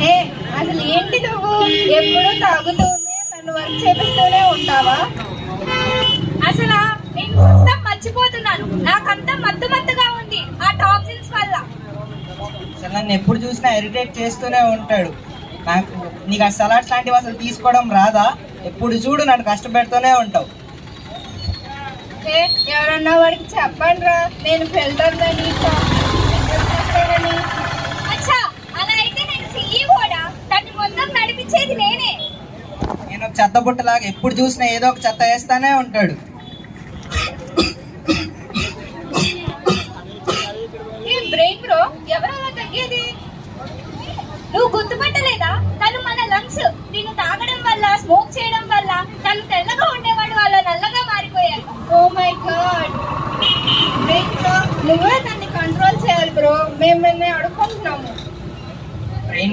ఏ అసలు ఏంటి నువ్వు ఎప్పుడూ తాగుతూనే నన్ను వర్క్ చేపిస్తూనే ఉంటావా? అసలు నేను మొత్తం మర్చిపోతున్నాను. నాకంతా మత్తు మత్తుగా ఉంది ఆ టాక్సిన్స్ వల్ల. అసలు నన్ను ఎప్పుడు చూసినా ఇరిటేట్ చేస్తూనే ఉంటాడు. నీకు ఆ సలాడ్స్ లాంటివి అసలు తీసుకోవడం రాదా? ఎప్పుడు చూడు నన్ను కష్టపెడుతూనే ఉంటావు. ఎవరన్నా వాడికి చెప్పండి రా, నేను ఫిల్టర్లని అచ్చా, అలా అయితే నేను సీఈఓడా? దాన్ని మొత్తం నడిపించేది నేనే. నేను ఒక చెత్త బుట్టలాగా ఎప్పుడు చూసినా ఏదో ఒక చెత్త వేస్తానే ఉంటాడు. ఏం బ్రెయిన్ బ్రో, ఎవరలా తగ్గేది? నువ్వు గుర్తుపట్టలేదా? తను మన లంగ్స్. దీన్ని తాగడం వల్ల, స్మోక్ చేయడం వల్ల తను తెల్లగా ఉండేవాడు వాళ్ళ నల్లగా మారిపోయారు. ఓ మై గాడ్, నువ్వే దాన్ని కంట్రోల్ చేయాలి బ్రో. మేము నిన్ను అడుక్కుంటున్నాము. బ్రెయిన్